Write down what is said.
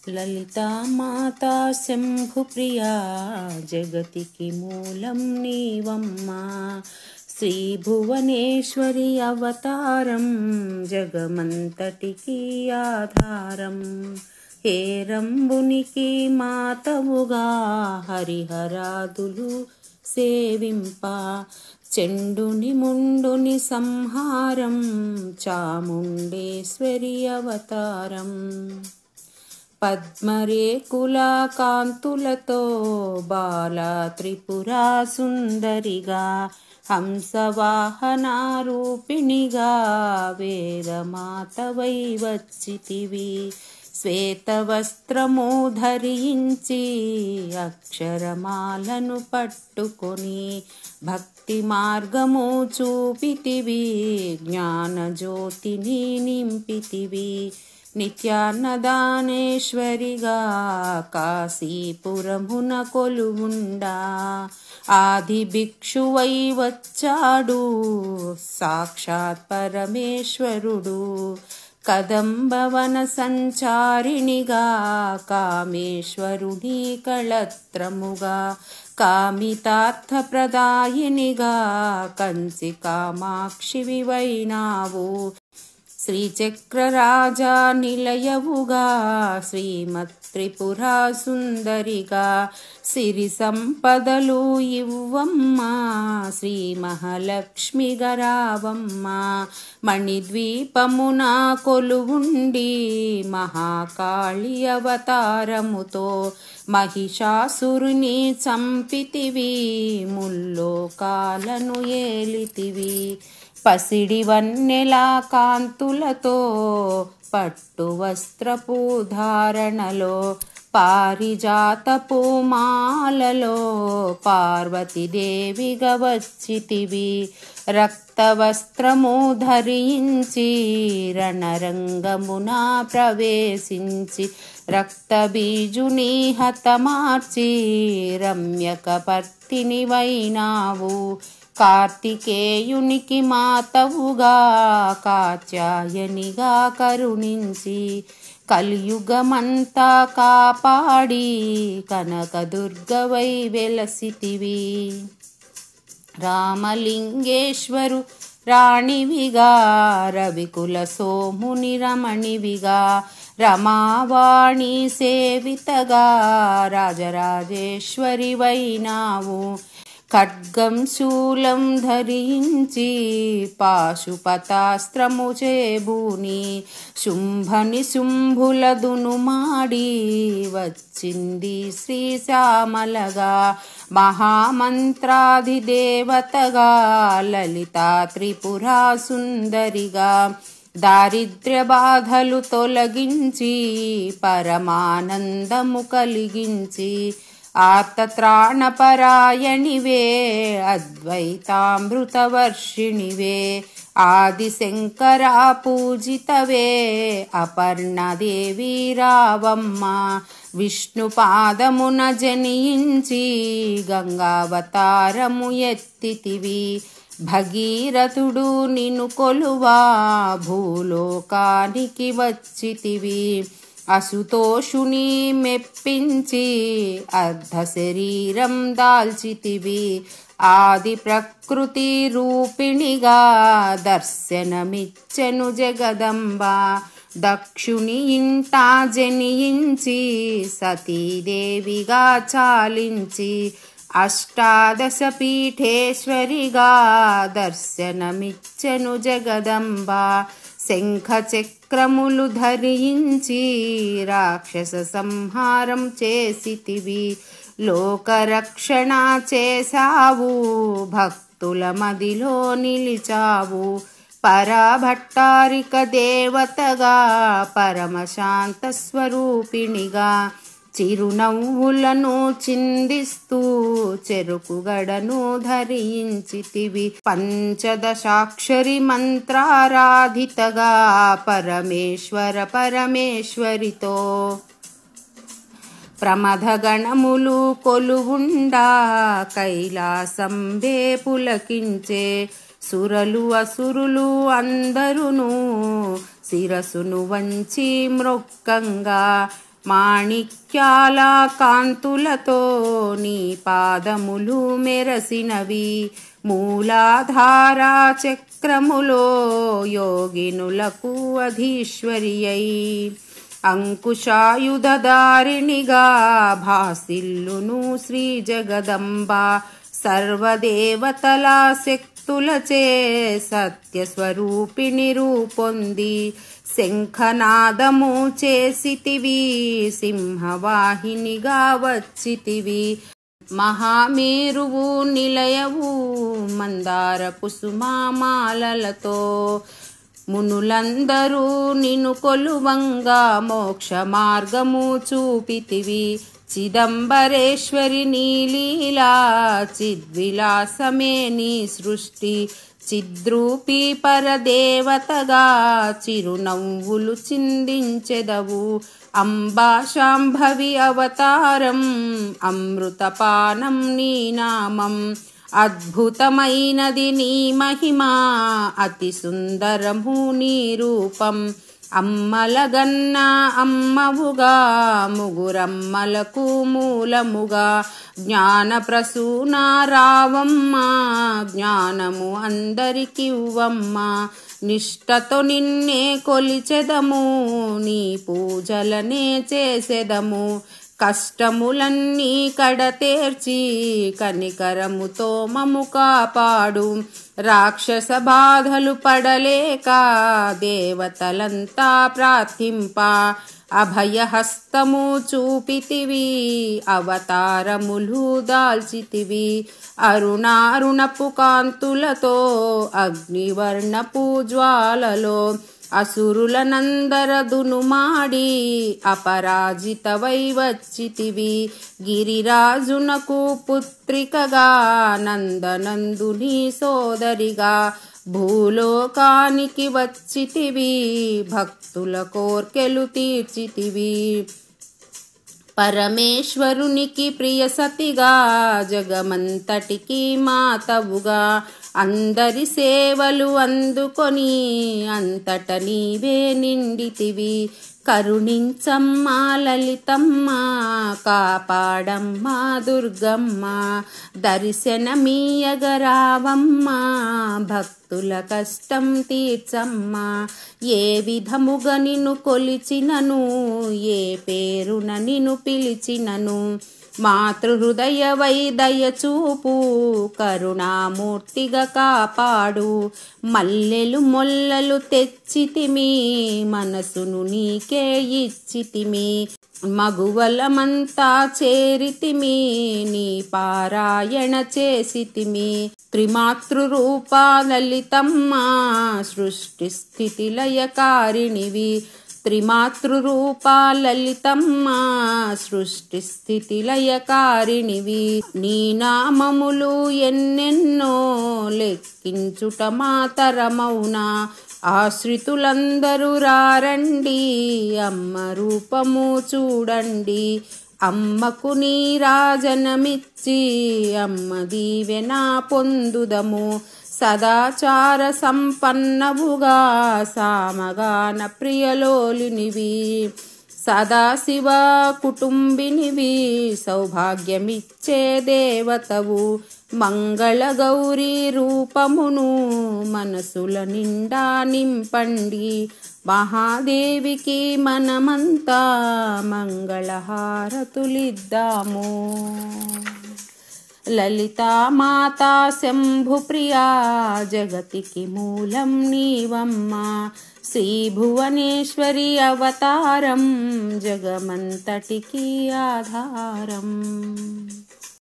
లలితా మాతా శంభుప్రియా జగతికి మూలం నీవమ్మా. శ్రీ భువనేశ్వరి అవతారం జగమంతటికి ఆధారం. హేరంబునికి మాతవుగా హరిహరాదులు సేవింప, చెండుని ముండుని సంహారం చాముండేశ్వరి అవతారం. పద్మరేకుల కాంతులతో బాలా త్రిపురా సుందరిగా, హంసవాహన రూపిణిగా వేదమాతవై వచ్చితివి. శ్వేతవస్త్రము ధరించి అక్షరమాలను పట్టుకొని భక్తి మార్గము చూపితివి. జ్ఞానజ్యోతిని నింపితివి. నిత్యాన్నదానేశ్వరిగా కాశీపురమున కొలువుండా, ఆది భిక్షువై వచ్చాడు సాక్షాత్ పరమేశ్వరుడు. కదంబవన సంచారిణిగా కామేశ్వరుని కళత్రముగా, కామితార్థప్రదాయినిగా కంచి కామాక్షి వివైనావు. శ్రీచక్రరాజా నిలయవుగా శ్రీమత్త్రిపురా సుందరిగా, సిరి సంపదలు ఇవ్వమ్మా శ్రీ మహాలక్ష్మి గరావమ్మా. మణిద్వీపమున కొలువుండి మహాకాళి అవతారముతో మహిషాసురుని చంపితివి. ముల్లోకాలను ఏలితివి. పసిడి వన్నెల కాంతులతో పట్టు వస్త్రపు ధారణలో, పారిజాతపు మాలలో పార్వతీదేవిగా వచ్చితివి. రక్తవస్త్రము ధరించి రణరంగమున ప్రవేశించి, రక్తబీజుని హతమార్చి రమ్యకపర్తినివైనావు. కార్తికేయునికి మాతవుగా కాత్యాయనిగా కరుణించి, కలియుగమంతా కాపాడి కనకదుర్గవై వెలసితివి. రామలింగేశ్వరు రాణివిగా రవికుల సోముని రమణివిగా, రమావాణి సేవితగా రాజరాజేశ్వరి వైనావు. ఖడ్గం శూలం ధరించి పాశుపతాస్త్రము చేబూని, శుంభని శుంభుల దునుమాడి వచ్చింది శ్రీశ్యామలగా. మహామంత్రాధిదేవతగా లలితా త్రిపురా సుందరిగా, దారిద్ర్య బాధలు తొలగించి పరమానందము కలిగించి, ఆర్తత్రాణపరాయణివే అద్వైతామృతవర్షిణివే. ఆదిశంకరా పూజితవే అపర్ణాదేవి రావమ్మ. విష్ణుపాదమున జనించి గంగావతారము ఎత్తితివి. భగీరథుడు నిన్ను కొలువా భూలోకానికి వచ్చితివి. అసుతోషుని మెప్పించి అర్ధ శరీరం దాల్చితివి. ఆది ప్రకృతి రూపిణిగా దర్శనమిచ్చెను జగదంబ. దక్షుని ఇంట జనించి సతీదేవిగా చాలించి, అష్టాదశ పీఠేశ్వరిగా దర్శనమిచ్చెను జగదంబ. శంఖ చక్రములు ధరించి రాక్షస సంహారం చేసితివి. లోకరక్షణ చేశావు, భక్తుల మదిలో నిలిచావు. పరభట్టారిక దేవతగా పరమశాంత స్వరూపిణిగా, చిరునవ్వులను చిందిస్తూ చెరుకుగడను ధరించితివి. పంచదశాక్షరి మంత్రారాధితగా పరమేశ్వరితో ప్రమథగణములు కొలువుండా కైలాసంబే పులకించే. సురలు అసురులు అందరును శిరసును వంచి మ్రొక్కంగా, మాణిక్యాల కాంతులతో నీ పాదములు మెరసినవి. మూలాధార చక్రములో యోగినులకు అధీశ్వరియై అంకుశాయుధధారిణిగా భాసిల్లును శ్రీ జగదంబ. సర్వదేవతల శక్తులచే సత్యస్వరూపిణి రూపొంది శంఖనాదము చేసితివి, సింహవాహినిగా వచ్చితివి. మహామేరువు నిలయవు మందార కుసుమామాలలతో మునులందరూ నిన్ను కొలువంగా మోక్ష మార్గము చూపితివి. చిదంబరేశ్వరి నీలీలా చిద్విలాసమే నీ సృష్టి. చిద్రూపీ పరదేవతగా చిరునవ్వులు చిందించెదవు. అంబా శాంభవి అవతారం అమృతపానం నీ నామం. అద్భుతమైనది నీ మహిమ అతి సుందరము నీ రూపం. అమ్మలగన్న అమ్మవుగా ముగురమ్మలకు మూలముగా జ్ఞాన ప్రసూన రావమ్మ, జ్ఞానము అందరికివ్వమ్మ. నిష్టతో నిన్నే కొలిచెదము, నీ పూజలనే చేసెదము. కష్టములన్నీ కడతేర్చి కనికరముతో మము కాపాడు. రాక్షస బాధలు పడలేక దేవతలంతా ప్రార్థింప అభయహస్తము చూపితివి, అవతారములు దాల్చితివి. అరుణారుణపు కాంతులతో అగ్నివర్ణపు జ్వాలలో అసురులనందరదును మాడి అపరాజితవై వచ్చితివి. గిరిరాజునకు పుత్రికగా నందనందుని సోదరిగా భూలోకానికి వచ్చితివి, భక్తుల కోర్కెలు తీర్చితివి. పరమేశ్వరునికి ప్రియ సతిగా జగమంతటికి మాతవుగా అందరి సేవలు అందుకొని అంతట నీవే నిండితివి. కరుణించమ్మా లలితమ్మ, కాపాడమ్మా దుర్గమ్మ. దర్శనమీయగరావమ్మ, భక్తుల కష్టం తీర్చమ్మా. ఏ విధముగా నిన్ను కొలిచినను, ఏ పేరున నిన్ను పిలిచినను మాతృహృదయవై దయచూపు, కరుణామూర్తిగా కాపాడు. మల్లెలు మొల్లలు తెచ్చితిమి, మనసును నీకే ఇచ్చితిమి. మగువలమంతా చేరితిమి, నీ పారాయణ చేసితిమి. త్రిమాతృరూపా లలితమ్మ, సృష్టి స్థితి లయకారిణివి. త్రిమాతృరూపా లలితమ్మ, సృష్టి స్థితి లయకారిణివి. నీ నామములు ఎన్నెన్నో లెక్కించుట మాతరమౌనా. ఆశ్రితులందరూ రారండి, అమ్మ రూపము చూడండి. అమ్మకు నీరాజనమిచ్చి అమ్మ దీవెన పొందుదము. సదాచార సంపన్నవుగా సామగాన ప్రియలోలినివి. సదాశివ కుటుంబినివి, సౌభాగ్యమిచ్చే దేవతవు. మంగళ గౌరీ రూపమును మనసుల నిండా నింపండి. మహాదేవికి మనమంతా మంగళహారతులిద్దాము. లలితా మాతా శంభుప్రియా, జగతికి మూలం నీవమ్మ. శ్రీ భువనేశ్వరి అవతారం, జగమంతటికి ఆధారం.